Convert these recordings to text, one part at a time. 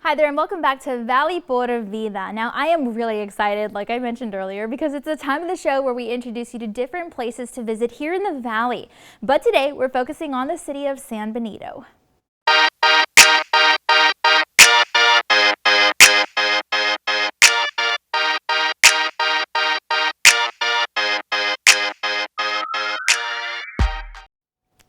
Hi there and welcome back to Valley por Vida. Now I am really excited, like I mentioned earlier, because it's a time of the show where we introduce you to different places to visit here in the Valley. But today we're focusing on the city of San Benito.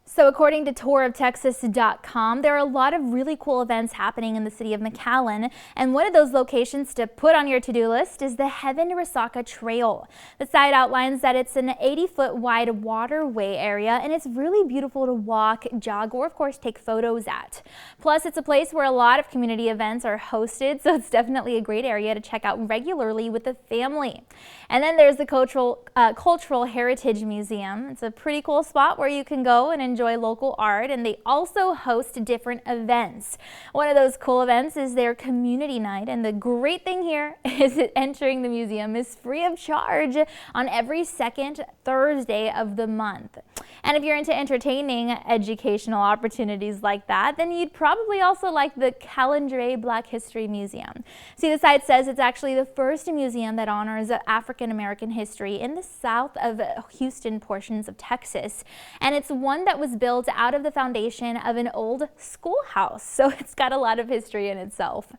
So according to touroftexas.com, there are a lot of really cool events happening in the city of McAllen, and one of those locations to put on your to-do list is the Heaven Resaca Trail. The site outlines that it's an 80-foot wide waterway area, and it's really beautiful to walk, jog, or of course take photos at. Plus, it's a place where a lot of community events are hosted, so it's definitely a great area to check out regularly with the family. And then there's the Cultural Heritage Museum. It's a pretty cool spot where you can go and enjoy local art, and they also host different events. One of those cool events is their community night, and the great thing here is that entering the museum is free of charge on every second Thursday of the month. And if you're into entertaining educational opportunities like that, then you'd probably also like the Calendray Black History Museum. See, the site says it's actually the first museum that honors African American history in the south of Houston portions of Texas, and it's one that was built out of the foundation of an old schoolhouse, so it's got a lot of history in itself.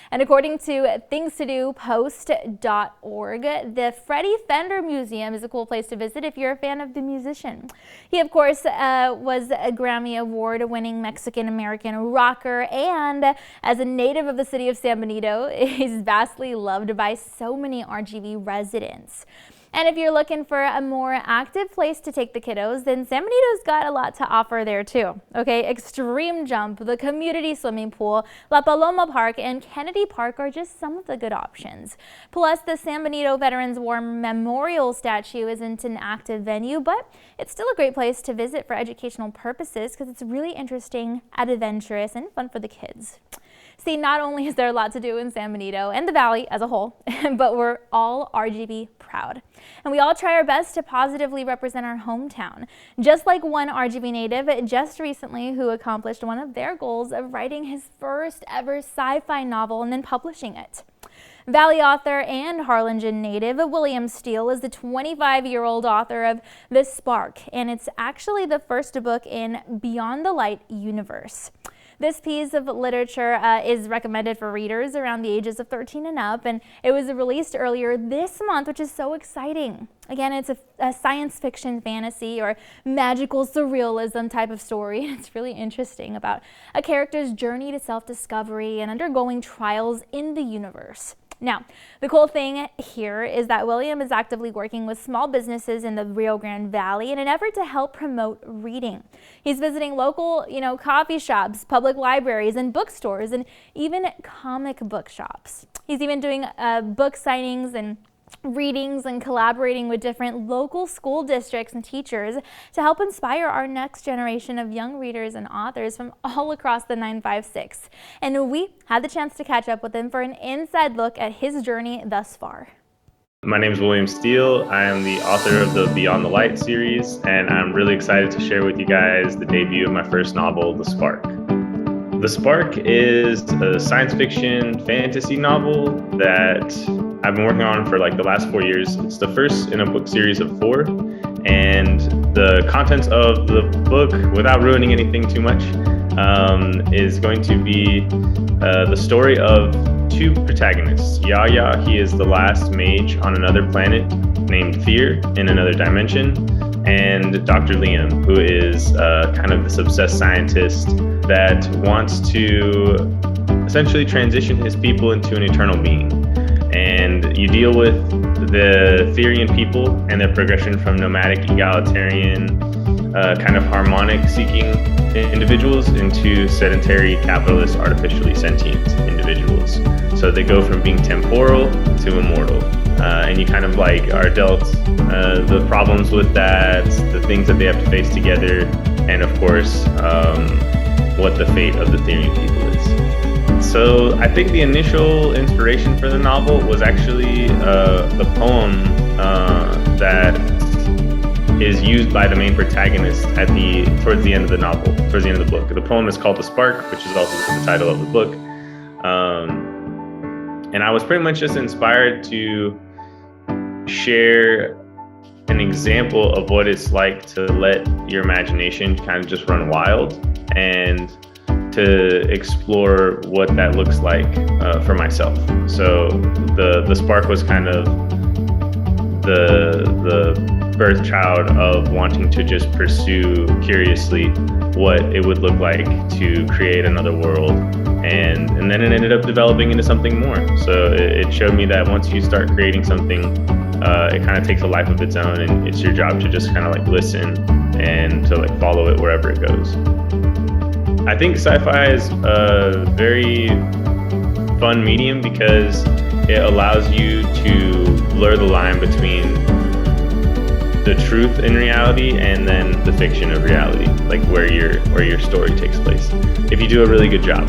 And according to thingstodopost.org, the Freddie Fender Museum is a cool place to visit if you're a fan of the musician. He, of course, was a Grammy Award-winning Mexican-American rocker, and as a native of the city of San Benito, he's vastly loved by so many RGV residents. And if you're looking for a more active place to take the kiddos, then San Benito's got a lot to offer there too. Okay, Extreme Jump, the community swimming pool, La Paloma Park, and Kennedy Park are just some of the good options. Plus, the San Benito Veterans War Memorial statue isn't an active venue, but it's still a great place to visit for educational purposes because it's really interesting, adventurous, and fun for the kids. See, not only is there a lot to do in San Benito and the Valley as a whole, but we're all RGV proud. And we all try our best to positively represent our hometown. Just like one RGV native just recently who accomplished one of their goals of writing his first ever sci-fi novel and then publishing it. Valley author and Harlingen native William Steele is the 25-year-old author of The Spark, and it's actually the first book in Beyond the Light universe. This piece of literature is recommended for readers around the ages of 13 and up, and it was released earlier this month, which is so exciting. Again, it's a science fiction, fantasy, or magical surrealism type of story. It's really interesting about a character's journey to self-discovery and undergoing trials in the universe. Now, the cool thing here is that William is actively working with small businesses in the Rio Grande Valley in an effort to help promote reading. He's visiting local, coffee shops, public libraries, and bookstores, and even comic book shops. He's even doing book signings and readings and collaborating with different local school districts and teachers to help inspire our next generation of young readers and authors from all across the 956. And we had the chance to catch up with him for an inside look at his journey thus far. My name is William Steele. I am the author of the Beyond the Light series, and I'm really excited to share with you guys the debut of my first novel, The Spark. The Spark is a science fiction fantasy novel that I've been working on for like the last 4 years. It's the first in a book series of 4, and the contents of the book, without ruining anything too much, is going to be the story of 2 protagonists. Yaya, he is the last mage on another planet named Fear in another dimension, and Dr. Liam, who is kind of this obsessed scientist that wants to essentially transition his people into an eternal being. And you deal with the Therian people and their progression from nomadic, egalitarian, kind of harmonic-seeking individuals into sedentary, capitalist, artificially sentient individuals. So they go from being temporal to immortal. And you kind of are dealt the problems with that, the things that they have to face together, and of course, what the fate of the Therian people is. So I think the initial inspiration for the novel was actually the poem that is used by the main protagonist towards the end of the novel, towards the end of the book. The poem is called The Spark, which is also the title of the book. And I was pretty much just inspired to share an example of what it's like to let your imagination kind of just run wild and to explore what that looks like for myself. So the spark was kind of the birth child of wanting to just pursue curiously what it would look like to create another world. And then it ended up developing into something more. So it showed me that once you start creating something, it kind of takes a life of its own, and it's your job to just kind of like listen and to like follow it wherever it goes. I think sci-fi is a very fun medium because it allows you to blur the line between the truth in reality and then the fiction of reality, like where your story takes place. If you do a really good job,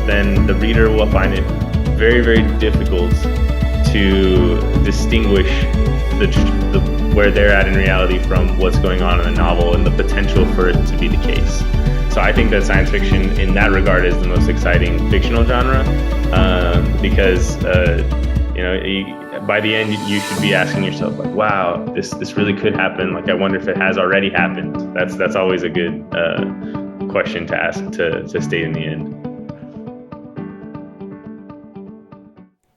then the reader will find it very, very difficult to distinguish where they're at in reality from what's going on in the novel and the potential for it to be the case. So I think that science fiction in that regard is the most exciting fictional genre because by the end you should be asking yourself like, wow, this really could happen. Like, I wonder if it has already happened. That's always a good question to ask to state in the end.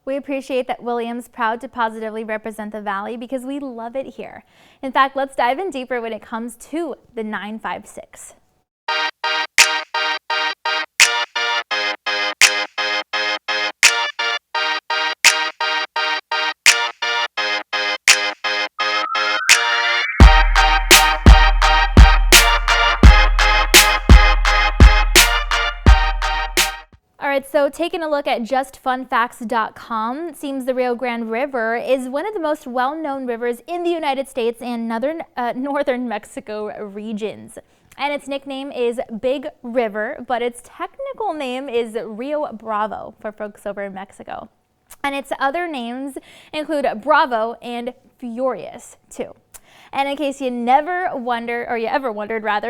We appreciate that William's proud to positively represent the Valley because we love it here. In fact, let's dive in deeper when it comes to the 956. All right, so taking a look at justfunfacts.com, it seems the Rio Grande River is one of the most well-known rivers in the United States and northern Mexico regions. And its nickname is Big River, but its technical name is Rio Bravo for folks over in Mexico. And its other names include Bravo and Furious, too. And in case you ever wondered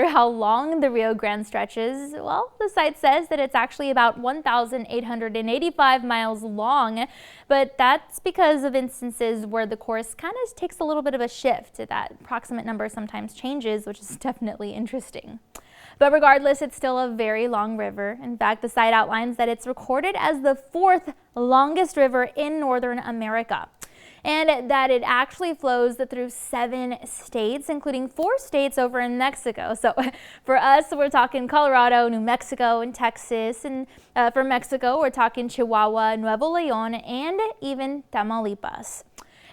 how long the Rio Grande stretches, well, the site says that it's actually about 1,885 miles long, but that's because of instances where the course kind of takes a little bit of a shift. That approximate number sometimes changes, which is definitely interesting. But regardless, it's still a very long river. In fact, the site outlines that it's recorded as the 4th longest river in Northern America, and that it actually flows through 7 states, including 4 states over in Mexico. So for us, we're talking Colorado, New Mexico, and Texas. And for Mexico, we're talking Chihuahua, Nuevo León, and even Tamaulipas.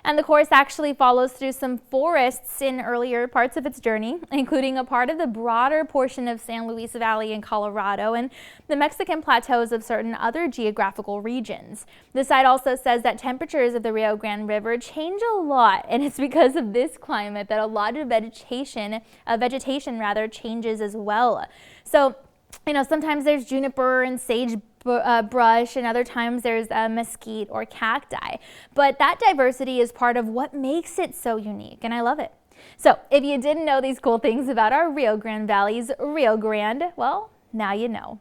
And the course actually follows through some forests in earlier parts of its journey, including a part of the broader portion of San Luis Valley in Colorado and the Mexican plateaus of certain other geographical regions. The site also says that temperatures of the Rio Grande River change a lot, and it's because of this climate that a lot of vegetation changes as well. So, sometimes there's juniper and sage brush, and other times there's mesquite or cacti. But that diversity is part of what makes it so unique, and I love it. So if you didn't know these cool things about our Rio Grande Valley's Rio Grande, well, now you know.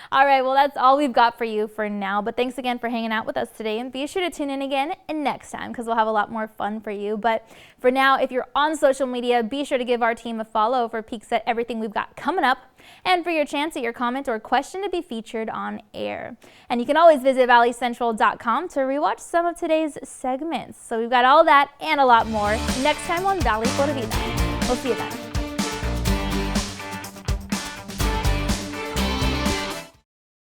All right, well, that's all we've got for you for now, but thanks again for hanging out with us today, and be sure to tune in again next time because we'll have a lot more fun for you. But for now, if you're on social media, be sure to give our team a follow for peeks at everything we've got coming up and for your chance at your comment or question to be featured on air. And you can always visit valleycentral.com to rewatch some of today's segments. So we've got all that and a lot more next time on Valley Vida. We'll see you then.